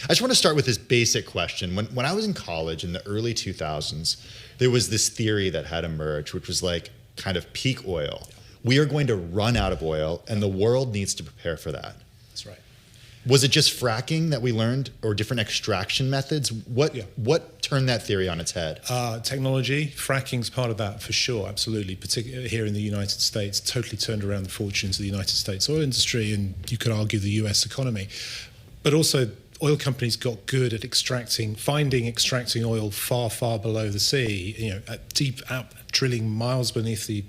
I just want to start with this basic question. When I was in college in the early 2000s, there was this theory that had emerged, which was like kind of peak oil. We are going to run out of oil, and the world needs to prepare for that. That's right. Was it just fracking that we learned, or different extraction methods? What turned that theory on its head? Technology, fracking's part of that for sure, absolutely. Particularly here in the United States, totally turned around the fortunes of the United States oil industry, and you could argue the US economy. But also, oil companies got good at extracting oil far, far below the sea. At deep out, drilling miles beneath the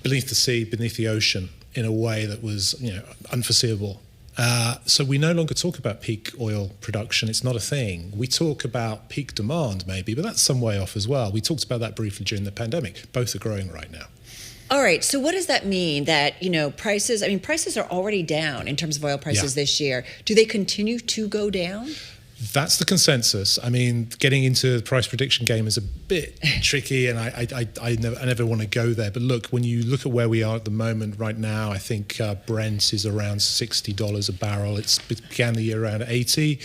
beneath the sea, beneath the ocean, in a way that was unforeseeable. So we no longer talk about peak oil production. It's not a thing. We talk about peak demand maybe, but that's some way off as well. We talked about that briefly during the pandemic. Both are growing right now. All right. So what does that mean that, prices are already down in terms of oil prices this year. Do they continue to go down? That's the consensus. I mean, getting into the price prediction game is a bit tricky, and I never want to go there. But look, when you look at where we are at the moment right now, I think Brent is around $60 a barrel. It began the year around 80.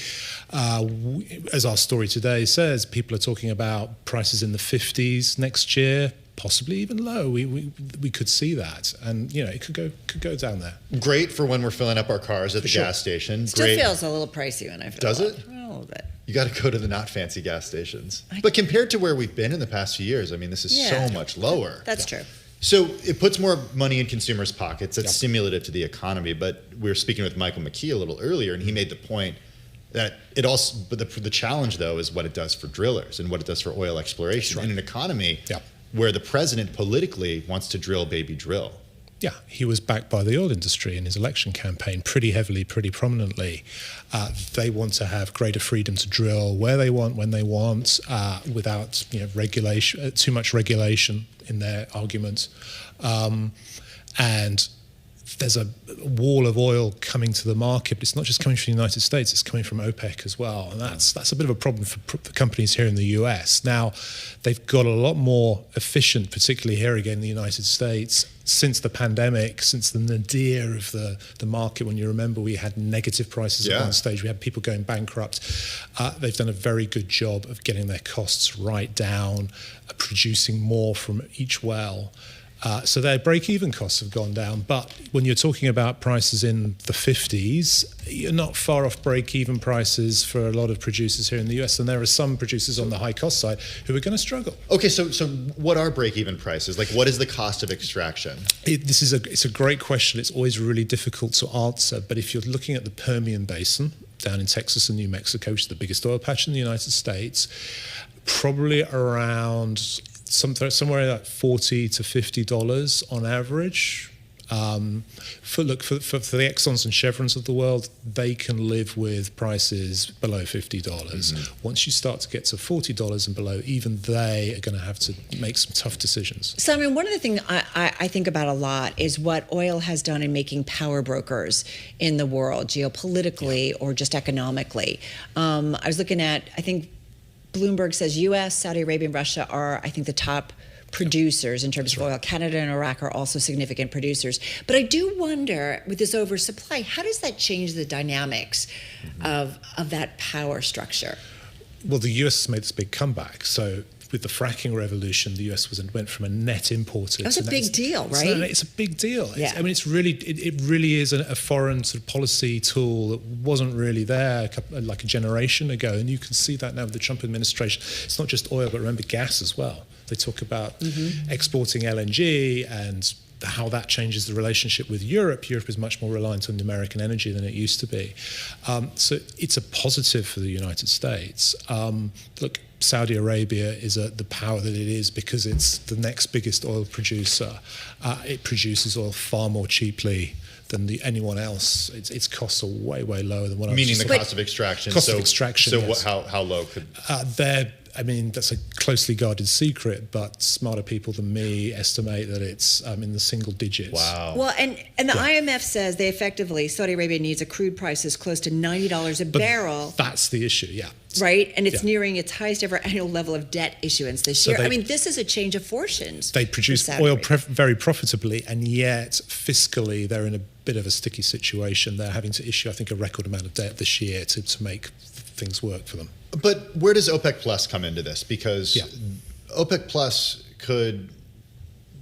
As our story today says, people are talking about prices in the 50s next year, possibly even low. We could see that, and it could go down there. Great for when we're filling up our cars at the gas station. Still feels a little pricey when I fill Does up. it? A little bit. You got to go to the not fancy gas stations. But compared to where we've been in the past few years, I mean, this is so much lower. That's true. So it puts more money in consumers' pockets. That's stimulative to the economy. But we were speaking with Michael McKee a little earlier, and he made the point that it also. But the challenge, though, is what it does for drillers and what it does for oil exploration in an economy where the president politically wants to drill, baby, drill. Yeah, he was backed by the oil industry in his election campaign pretty heavily, pretty prominently. They want to have greater freedom to drill where they want, when they want, without regulation, too much regulation in their argument. And there's a wall of oil coming to the market, but it's not just coming from the United States, it's coming from OPEC as well. And that's a bit of a problem for companies here in the US. Now, they've got a lot more efficient, particularly here again in the United States, since the pandemic, since the nadir of the market. When you remember, we had negative prices at one stage, we had people going bankrupt. They've done a very good job of getting their costs right down, producing more from each well. So their break-even costs have gone down. But when you're talking about prices in the 50s, you're not far off break-even prices for a lot of producers here in the US. And there are some producers on the high-cost side who are going to struggle. Okay, so what are break-even prices? Like, what is the cost of extraction? It's a great question. It's always really difficult to answer. But if you're looking at the Permian Basin down in Texas and New Mexico, which is the biggest oil patch in the United States, probably around somewhere like $40 to $50 on average. For the Exxons and Chevrons of the world, they can live with prices below $50. Mm-hmm. Once you start to get to $40 and below, even they are going to have to make some tough decisions. So, one of the things I think about a lot is what oil has done in making power brokers in the world, geopolitically or just economically. I was looking at, I think, Bloomberg says U.S., Saudi Arabia, and Russia are, I think, the top producers in terms of oil. Canada and Iraq are also significant producers. But I do wonder, with this oversupply, how does that change the dynamics of that power structure? Well, the U.S. has made this big comeback. So with the fracking revolution, the U.S. went from a net importer. That's a big deal, right? It's a big deal. Yeah. It really is a foreign sort of policy tool that wasn't really there like a generation ago. And you can see that now with the Trump administration. It's not just oil, but remember gas as well. They talk about exporting LNG and how that changes the relationship with Europe. Europe is much more reliant on American energy than it used to be. So it's a positive for the United States. Look, Saudi Arabia is the power that it is because it's the next biggest oil producer. It produces oil far more cheaply than anyone else. Its costs are way, way lower than what I was Meaning the cost of extraction. Cost of extraction, So yes. how low could... They're I mean, that's a closely guarded secret, but smarter people than me estimate that it's in the single digits. Wow. Well, and the IMF says they effectively, Saudi Arabia needs a crude prices close to $90 a barrel. That's the issue, yeah. Right? And it's nearing its highest ever annual level of debt issuance this year. I mean, this is a change of fortunes. They produce oil very profitably, and yet fiscally they're in a bit of a sticky situation. They're having to issue, I think, a record amount of debt this year to make things work for them. But where does OPEC Plus come into this? Because OPEC Plus could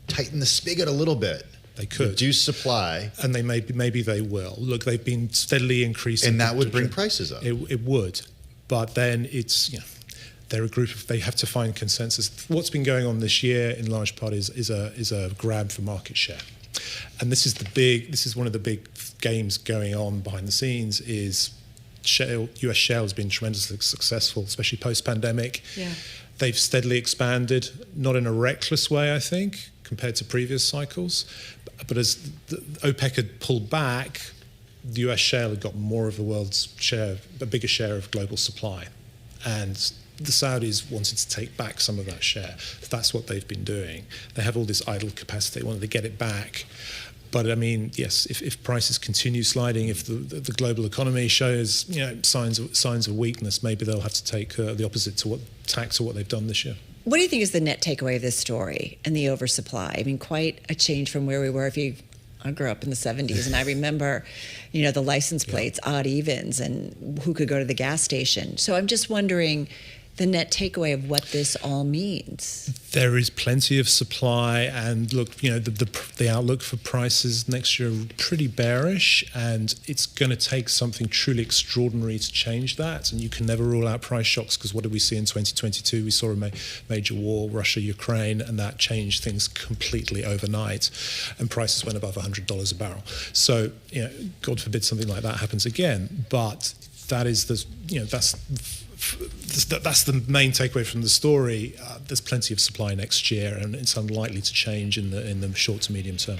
tighten the spigot a little bit. They could reduce supply, and they maybe they will. Look, they've been steadily increasing, and that would bring prices up. It would, but then it's they're a group of, they have to find consensus. What's been going on this year, in large part, is a grab for market share, and this is one of the big games going on behind the scenes. Is US shale has been tremendously successful, especially post-pandemic. Yeah. They've steadily expanded, not in a reckless way, I think, compared to previous cycles. But as OPEC had pulled back, the US shale had got more of the world's share, a bigger share of global supply. And the Saudis wanted to take back some of that share. That's what they've been doing. They have all this idle capacity. They wanted to get it back. But I mean, yes, if prices continue sliding, if the global economy shows signs of weakness, maybe they'll have to take the opposite to what they've done this year. What do you think is the net takeaway of this story and the oversupply? I mean, quite a change from where we were. I grew up in the 70s, and I remember, the license plates, odd evens, and who could go to the gas station. So I'm just wondering the net takeaway of what this all means. There is plenty of supply, and look, the outlook for prices next year are pretty bearish, and it's going to take something truly extraordinary to change that. And you can never rule out price shocks, because what did we see in 2022? We saw a major war, Russia-Ukraine, and that changed things completely overnight, and prices went above $100 a barrel. So, God forbid something like that happens again. But that is that's the main takeaway from the story. There's plenty of supply next year, and it's unlikely to change in the short to medium term.